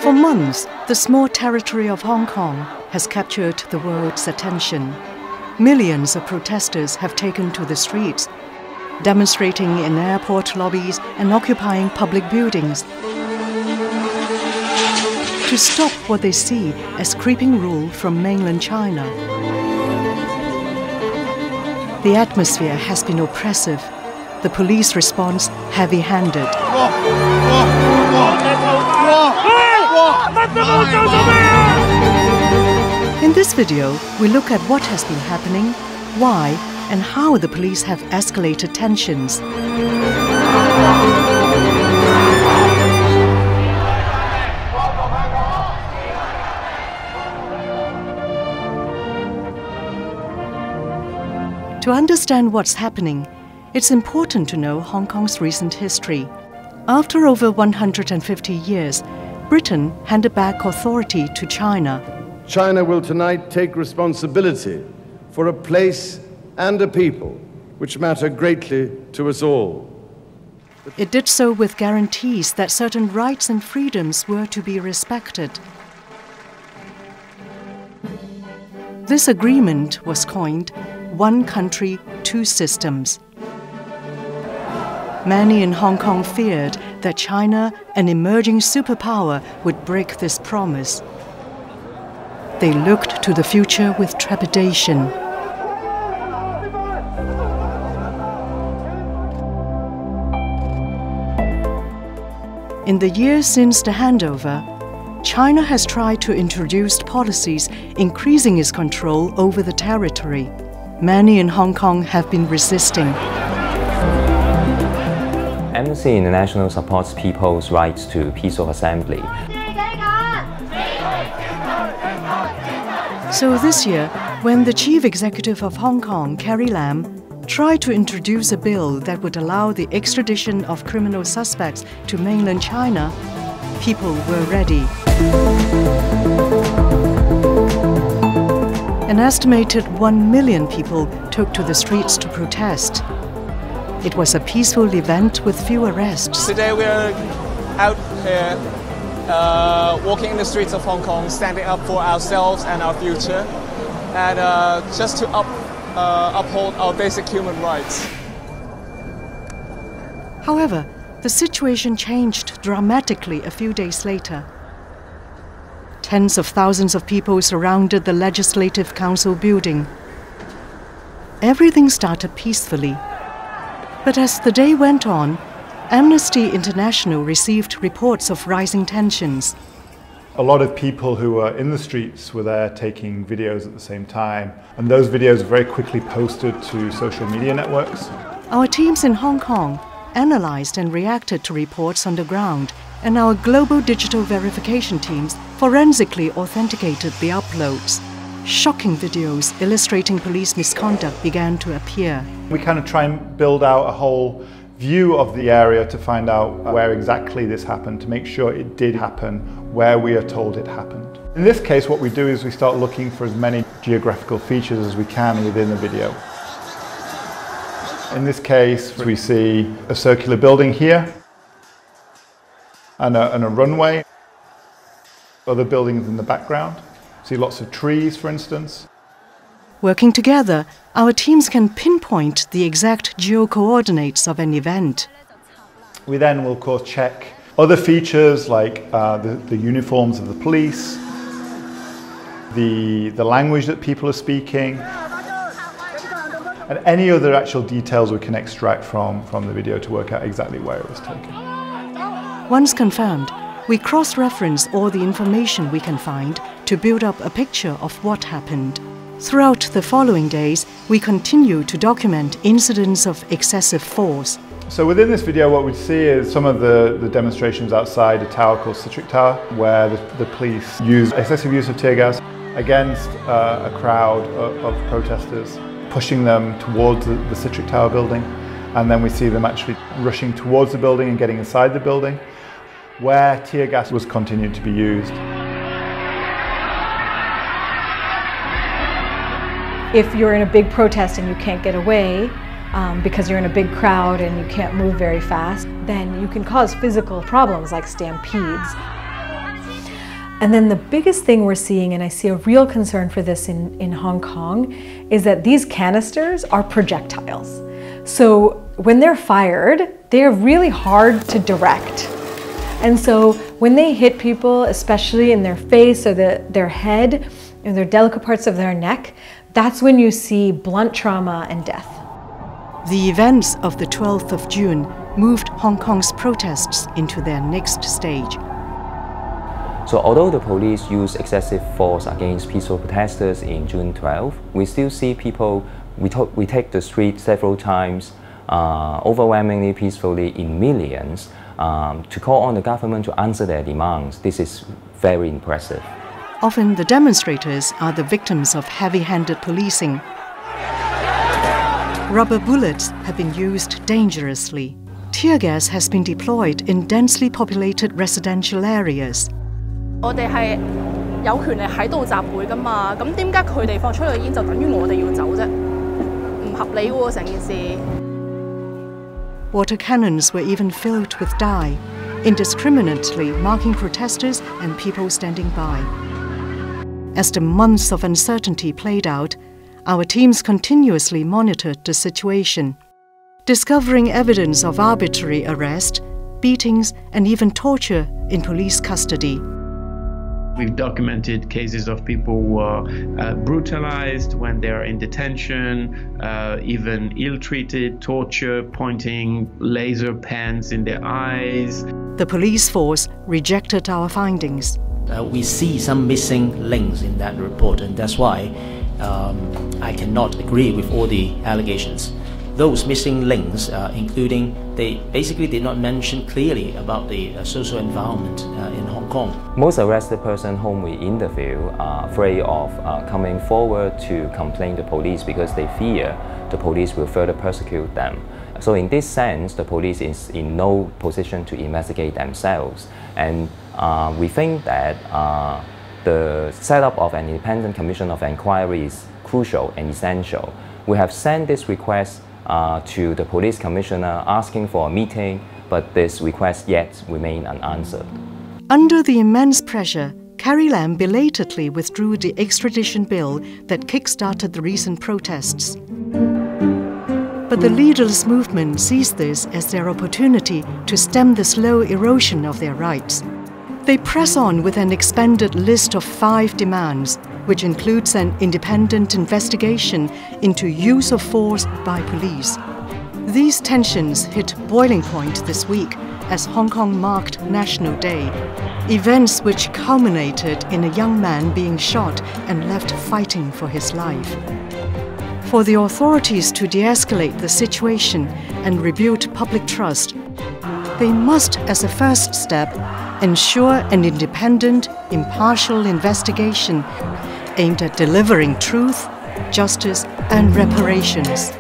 For months, the small territory of Hong Kong has captured the world's attention. Millions of protesters have taken to the streets, demonstrating in airport lobbies and occupying public buildings to stop what they see as creeping rule from mainland China. The atmosphere has been oppressive, the police response heavy-handed. In this video, we look at what has been happening, why, and how the police have escalated tensions. To understand what's happening, it's important to know Hong Kong's recent history. After over 150 years, Britain handed back authority to China. China will tonight take responsibility for a place and a people which matter greatly to us all. It did so with guarantees that certain rights and freedoms were to be respected. This agreement was coined "One Country, Two Systems." Many in Hong Kong feared that China, an emerging superpower, would break this promise. They looked to the future with trepidation. In the years since the handover, China has tried to introduce policies increasing its control over the territory. Many in Hong Kong have been resisting. Amnesty International supports people's rights to peaceful assembly. So this year, when the chief executive of Hong Kong, Carrie Lam, tried to introduce a bill that would allow the extradition of criminal suspects to mainland China, people were ready. An estimated 1 million people took to the streets to protest. It was a peaceful event with few arrests. Today we are out here walking in the streets of Hong Kong, standing up for ourselves and our future, and just to uphold our basic human rights. However, the situation changed dramatically a few days later. Tens of thousands of people surrounded the Legislative Council building. Everything started peacefully. But as the day went on, Amnesty International received reports of rising tensions. A lot of people who were in the streets were there taking videos at the same time, and those videos very quickly posted to social media networks. Our teams in Hong Kong analyzed and reacted to reports on the ground, and our global digital verification teams forensically authenticated the uploads. Shocking videos illustrating police misconduct began to appear. We kind of try and build out a whole view of the area to find out where exactly this happened, to make sure it did happen where we are told it happened. In this case, what we do is we start looking for as many geographical features as we can within the video. In this case, we see a circular building here and a runway. Other buildings in the background. See lots of trees, for instance. Working together, our teams can pinpoint the exact geo-coordinates of an event. We then will, of course, check other features like the uniforms of the police, the language that people are speaking, and any other actual details we can extract from the video to work out exactly where it was taken. Once confirmed, we cross-reference all the information we can find to build up a picture of what happened. Throughout the following days, we continue to document incidents of excessive force. So within this video, what we see is some of the demonstrations outside a tower called Citric Tower, where the police use excessive use of tear gas against a crowd of protesters, pushing them towards the Citric Tower building. And then we see them actually rushing towards the building and getting inside the building, where tear gas was continued to be used. If you're in a big protest and you can't get away because you're in a big crowd and you can't move very fast, then you can cause physical problems like stampedes. And then the biggest thing we're seeing, and I see a real concern for this in Hong Kong, is that these canisters are projectiles. So when they're fired, they're really hard to direct. And so when they hit people, especially in their face or their head and their delicate parts of their neck, that's when you see blunt trauma and death. The events of the 12th of June moved Hong Kong's protests into their next stage. So although the police used excessive force against peaceful protesters in June 12, we still see people, we take the street several times, overwhelmingly peacefully in millions, to call on the government to answer their demands. This is very impressive. Often the demonstrators are the victims of heavy-handed policing. Rubber bullets have been used dangerously. Tear gas has been deployed in densely populated residential areas. 我哋係有權利喺度集會㗎嘛，咁點解佢哋放催淚煙就等於我哋要走啫？唔合理喎，成件事。Water cannons were even filled with dye, indiscriminately marking protesters and people standing by. As the months of uncertainty played out, our teams continuously monitored the situation, discovering evidence of arbitrary arrest, beatings, and even torture in police custody. We've documented cases of people who are brutalized when they are in detention, even ill-treated, torture, pointing laser pens in their eyes. The police force rejected our findings. We see some missing links in that report, and that's why I cannot agree with all the allegations. Those missing links, including they basically did not mention clearly about the social environment in Hong Kong. Most arrested persons whom we interview are afraid of coming forward to complain to police because they fear the police will further persecute them. So in this sense, the police is in no position to investigate themselves. And we think that the setup of an independent commission of inquiry is crucial and essential. We have sent this request to the police commissioner asking for a meeting, but this request yet remains unanswered. Under the immense pressure, Carrie Lam belatedly withdrew the extradition bill that kick-started the recent protests. But the leaderless movement sees this as their opportunity to stem the slow erosion of their rights. They press on with an expanded list of 5 demands, which includes an independent investigation into use of force by police. These tensions hit boiling point this week as Hong Kong marked National Day, events which culminated in a young man being shot and left fighting for his life. For the authorities to de-escalate the situation and rebuild public trust, they must, as a first step, ensure an independent, impartial investigation aimed at delivering truth, justice, and reparations.